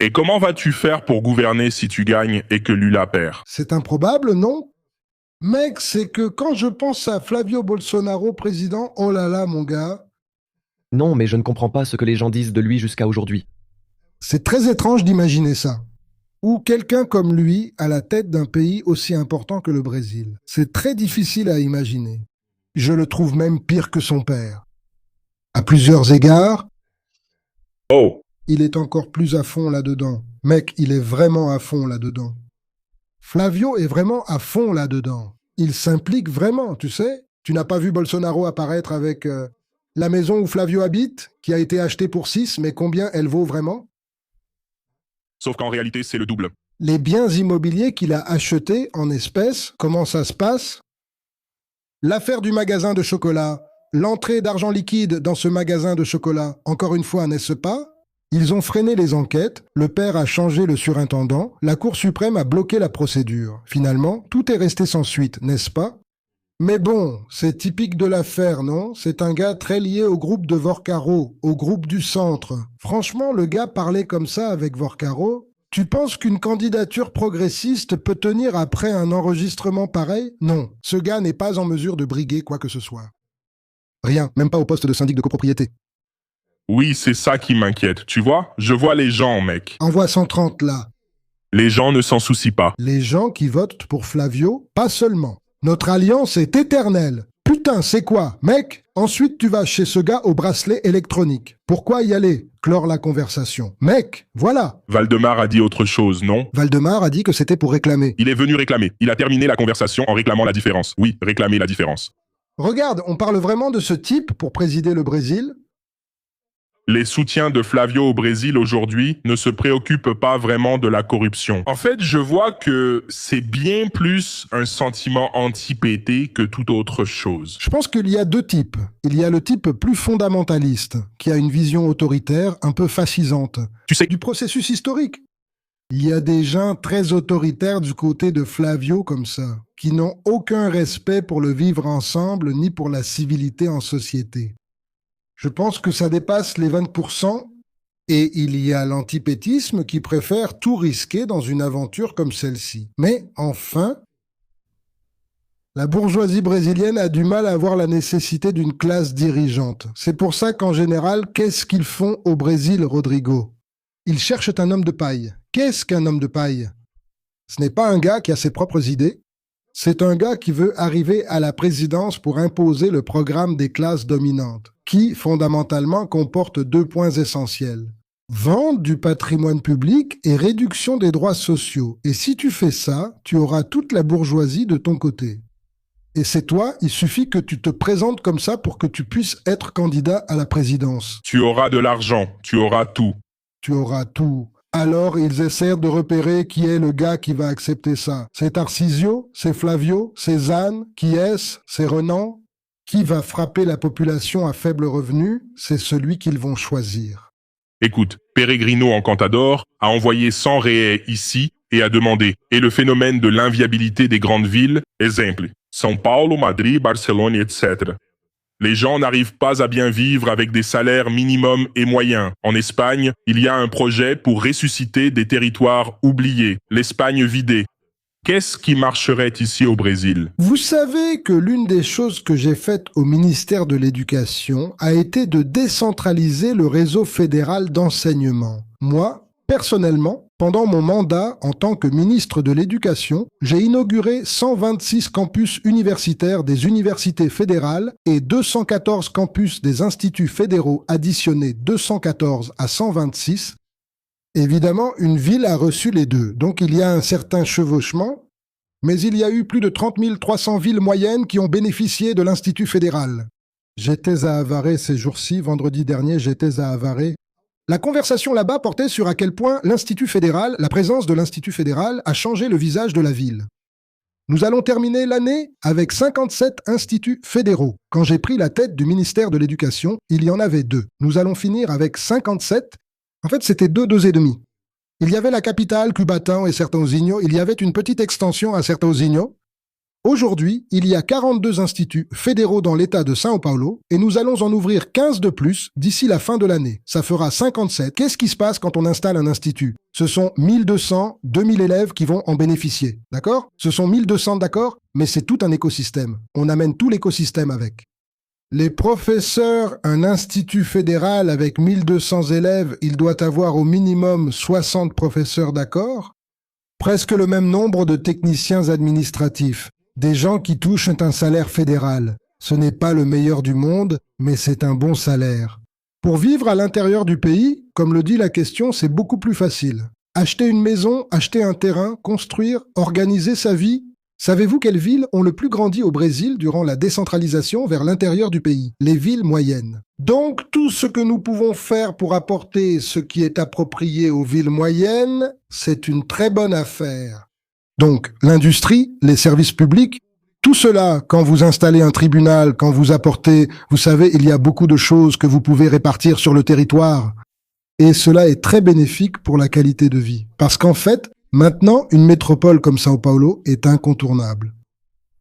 Et comment vas-tu faire pour gouverner si tu gagnes et que Lula perd? C'est improbable, non? Mec, c'est que quand je pense à Flavio Bolsonaro président, oh là là, mon gars, Non, mais je ne comprends pas ce que les gens disent de lui jusqu'à aujourd'hui. c'est très étrange d'imaginer ça. Ou quelqu'un comme lui à la tête d'un pays aussi important que le Brésil. C'est très difficile à imaginer. Je le trouve même pire que son père. À plusieurs égards, Oh, il est encore plus à fond là-dedans. Mec, il est vraiment à fond là-dedans. Flavio est vraiment à fond là-dedans. Il s'implique vraiment, tu sais. Tu n'as pas vu Bolsonaro apparaître avec la maison où Flavio habite, qui a été achetée pour 6, mais combien elle vaut vraiment? sauf qu'en réalité, c'est le double. Les biens immobiliers qu'il a achetés en espèces, comment ça se passe? L'affaire du magasin de chocolat, l'entrée d'argent liquide dans ce magasin de chocolat, encore une fois, n'est-ce pas? Ils ont freiné les enquêtes, le père a changé le surintendant, la Cour suprême a bloqué la procédure. Finalement, tout est resté sans suite, n'est-ce pas? Mais bon, c'est typique de l'affaire, non? C'est un gars très lié au groupe de Vorcaro, au groupe du centre. Franchement, le gars parlait comme ça avec Vorcaro. Tu penses qu'une candidature progressiste peut tenir après un enregistrement pareil? Non, ce gars n'est pas en mesure de briguer quoi que ce soit. Rien, même pas au poste de syndic de copropriété. Oui, c'est ça qui m'inquiète. Tu vois, je vois les gens, mec. Envoie 130 là. Les gens ne s'en soucient pas. Les gens qui votent pour Flavio, pas seulement. Notre alliance est éternelle. Putain, c'est quoi, mec? Ensuite, tu vas chez ce gars au bracelet électronique. Pourquoi y aller? Clore la conversation. Mec, voilà. Valdemar a dit autre chose, non? Valdemar a dit que c'était pour réclamer. Il est venu réclamer. Il a terminé la conversation en réclamant la différence. Oui, réclamer la différence. Regarde, on parle vraiment de ce type pour présider le Brésil? Les soutiens de Flavio au Brésil aujourd'hui ne se préoccupent pas vraiment de la corruption. En fait, je vois que c'est bien plus un sentiment anti-PT que toute autre chose. Je pense qu'il y a deux types. Il y a le type plus fondamentaliste, qui a une vision autoritaire un peu fascisante. Tu sais, Du processus historique. Il y a des gens très autoritaires du côté de Flavio comme ça, qui n'ont aucun respect pour le vivre ensemble ni pour la civilité en société. Je pense que ça dépasse les 20%, et il y a l'antipétisme qui préfère tout risquer dans une aventure comme celle-ci. Mais enfin, la bourgeoisie brésilienne a du mal à voir la nécessité d'une classe dirigeante. C'est pour ça qu'en général, qu'est-ce qu'ils font au Brésil, Rodrigo? Ils cherchent un homme de paille. Qu'est-ce qu'un homme de paille? Ce n'est pas un gars qui a ses propres idées. C'est un gars qui veut arriver à la présidence pour imposer le programme des classes dominantes, qui, fondamentalement, comporte deux points essentiels. Vente du patrimoine public et réduction des droits sociaux. Et si tu fais ça, tu auras toute la bourgeoisie de ton côté. Et c'est toi, il suffit que tu te présentes comme ça pour que tu puisses être candidat à la présidence. tu auras de l'argent, tu auras tout. Tu auras tout. Alors ils essaient de repérer qui est le gars qui va accepter ça. C'est Tarcisio? C'est Flavio? C'est Zan? Qui est-ce? C'est Renan? Qui va frapper la population à faible revenu? C'est celui qu'ils vont choisir. Écoute, Peregrino en Cantador a envoyé 100 réels ici et a demandé. Et le phénomène de l'inviabilité des grandes villes, exemple, São Paulo, Madrid, Barcelone, etc. Les gens n'arrivent pas à bien vivre avec des salaires minimums et moyens. En Espagne, il y a un projet pour ressusciter des territoires oubliés, l'Espagne vidée. Qu'est-ce qui marcherait ici au Brésil? Vous savez que l'une des choses que j'ai faites au ministère de l'Éducation a été de décentraliser le réseau fédéral d'enseignement. Moi, personnellement, pendant mon mandat en tant que ministre de l'Éducation, j'ai inauguré 126 campus universitaires des universités fédérales et 214 campus des instituts fédéraux additionnés 214 à 126. Évidemment, une ville a reçu les deux, donc il y a un certain chevauchement, mais il y a eu plus de 30 300 villes moyennes qui ont bénéficié de l'Institut fédéral. J'étais à Avaray ces jours-ci, vendredi dernier j'étais à Avaray. La conversation là-bas portait sur à quel point l'Institut fédéral, la présence de l'Institut fédéral a changé le visage de la ville. Nous allons terminer l'année avec 57 instituts fédéraux. Quand j'ai pris la tête du ministère de l'Éducation, il y en avait 2. Nous allons finir avec 57. En fait, c'était 2 et demi. Il y avait la capitale, Cubatão et Sertãozinho. Il y avait une petite extension à Sertãozinho. Aujourd'hui, il y a 42 instituts fédéraux dans l'État de São Paulo et nous allons en ouvrir 15 de plus d'ici la fin de l'année. Ça fera 57. Qu'est-ce qui se passe quand on installe un institut? Ce sont 1200, 2000 élèves qui vont en bénéficier. D'accord? Ce sont 1200, d'accord? Mais c'est tout un écosystème. On amène tout l'écosystème avec. Les professeurs, un institut fédéral avec 1200 élèves, il doit avoir au minimum 60 professeurs, d'accord? Presque le même nombre de techniciens administratifs. Des gens qui touchent un salaire fédéral. Ce n'est pas le meilleur du monde, mais c'est un bon salaire. Pour vivre à l'intérieur du pays, comme le dit la question, c'est beaucoup plus facile. Acheter une maison, acheter un terrain, construire, organiser sa vie. Savez-vous quelles villes ont le plus grandi au Brésil durant la décentralisation vers l'intérieur du pays? Les villes moyennes. Donc, tout ce que nous pouvons faire pour apporter ce qui est approprié aux villes moyennes, c'est une très bonne affaire. Donc, l'industrie, les services publics, tout cela, quand vous installez un tribunal, quand vous apportez, vous savez, il y a beaucoup de choses que vous pouvez répartir sur le territoire. Et cela est très bénéfique pour la qualité de vie. Parce qu'en fait, maintenant, une métropole comme São Paulo est incontournable.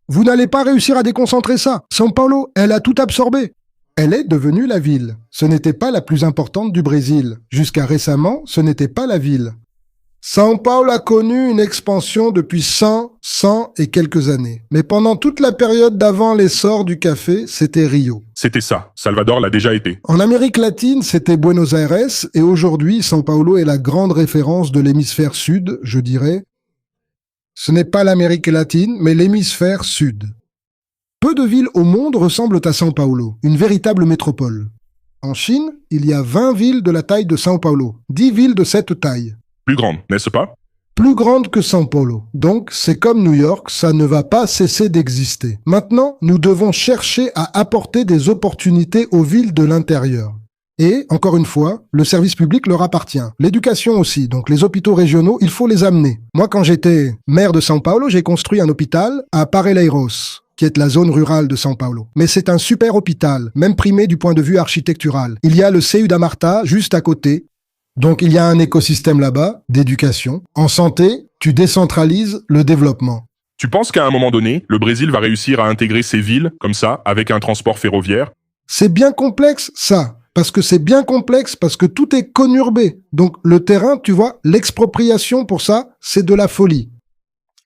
Vous n'allez pas réussir à déconcentrer ça. São Paulo, elle a tout absorbé. Elle est devenue la ville. Ce n'était pas la plus importante du Brésil. Jusqu'à récemment, ce n'était pas la ville. São Paulo a connu une expansion depuis 100 et quelques années. Mais pendant toute la période d'avant l'essor du café, c'était Rio. C'était ça. Salvador l'a déjà été. En Amérique latine, c'était Buenos Aires, et aujourd'hui, São Paulo est la grande référence de l'hémisphère sud, je dirais. Ce n'est pas l'Amérique latine, mais l'hémisphère sud. Peu de villes au monde ressemblent à São Paulo, une véritable métropole. En Chine, il y a 20 villes de la taille de São Paulo, 10 villes de cette taille. Plus grande, n'est-ce pas? Plus grande que São Paulo. Donc, c'est comme New York, ça ne va pas cesser d'exister. Maintenant, nous devons chercher à apporter des opportunités aux villes de l'intérieur. Et, encore une fois, le service public leur appartient. L'éducation aussi, donc les hôpitaux régionaux, il faut les amener. Moi, quand j'étais maire de São Paulo, j'ai construit un hôpital à Parelheiros, qui est la zone rurale de São Paulo. Mais c'est un super hôpital, même primé du point de vue architectural. Il y a le CU da Marta juste à côté. Donc il y a un écosystème là-bas, d'éducation. En santé, tu décentralises le développement. Tu penses qu'à un moment donné, le Brésil va réussir à intégrer ces villes, comme ça, avec un transport ferroviaire? C'est bien complexe, ça. Parce que tout est conurbé. Donc le terrain, tu vois, l'expropriation pour ça, c'est de la folie.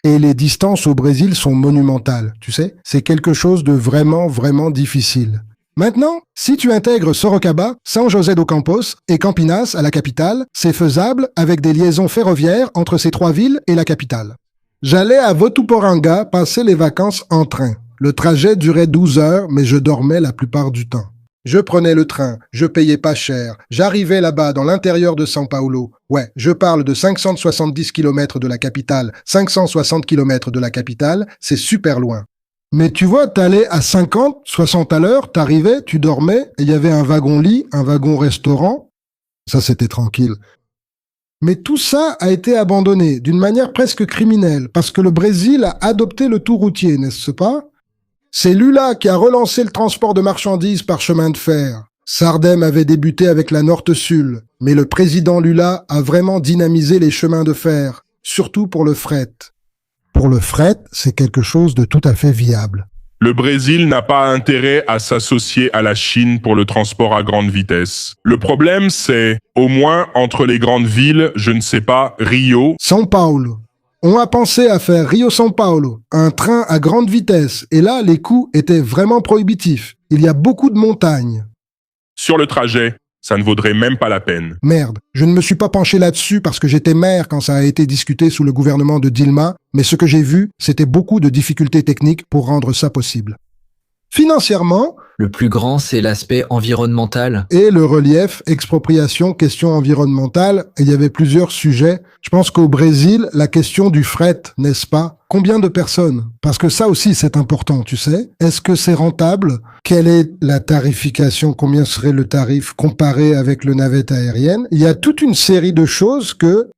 Et les distances au Brésil sont monumentales, tu sais. C'est quelque chose de vraiment, vraiment difficile. Maintenant, si tu intègres Sorocaba, São José do Campos et Campinas à la capitale, c'est faisable avec des liaisons ferroviaires entre ces trois villes et la capitale. J'allais à Votuporanga passer les vacances en train. Le trajet durait 12 heures, mais je dormais la plupart du temps. Je prenais le train, je payais pas cher, j'arrivais là-bas dans l'intérieur de São Paulo. Ouais, je parle de 570 km de la capitale, 560 km de la capitale, c'est super loin. Mais tu vois, t'allais à 50, 60 à l'heure, t'arrivais, tu dormais, et il y avait un wagon-lit, un wagon-restaurant. Ça, c'était tranquille. Mais tout ça a été abandonné d'une manière presque criminelle, parce que le Brésil a adopté le tout routier, n'est-ce pas? C'est Lula qui a relancé le transport de marchandises par chemin de fer. Sardem avait débuté avec la Norte-Sul, mais le président Lula a vraiment dynamisé les chemins de fer, surtout pour le fret. Pour le fret, c'est quelque chose de tout à fait viable. Le Brésil n'a pas intérêt à s'associer à la Chine pour le transport à grande vitesse. Le problème, c'est, au moins entre les grandes villes, je ne sais pas, Rio... São Paulo. On a pensé à faire Rio-São Paulo, un train à grande vitesse, et là, les coûts étaient vraiment prohibitifs. Il y a beaucoup de montagnes. Sur le trajet, ça ne vaudrait même pas la peine. Merde, je ne me suis pas penché là-dessus parce que j'étais maire quand ça a été discuté sous le gouvernement de Dilma, mais ce que j'ai vu, c'était beaucoup de difficultés techniques pour rendre ça possible. Financièrement... Le plus grand, c'est l'aspect environnemental. Et le relief, expropriation, question environnementale, il y avait plusieurs sujets. Je pense qu'au Brésil, la question du fret, n'est-ce pas? Combien de personnes? Parce que ça aussi, c'est important, tu sais. Est-ce que c'est rentable? Quelle est la tarification? Combien serait le tarif comparé avec le navette aérienne? Il y a toute une série de choses que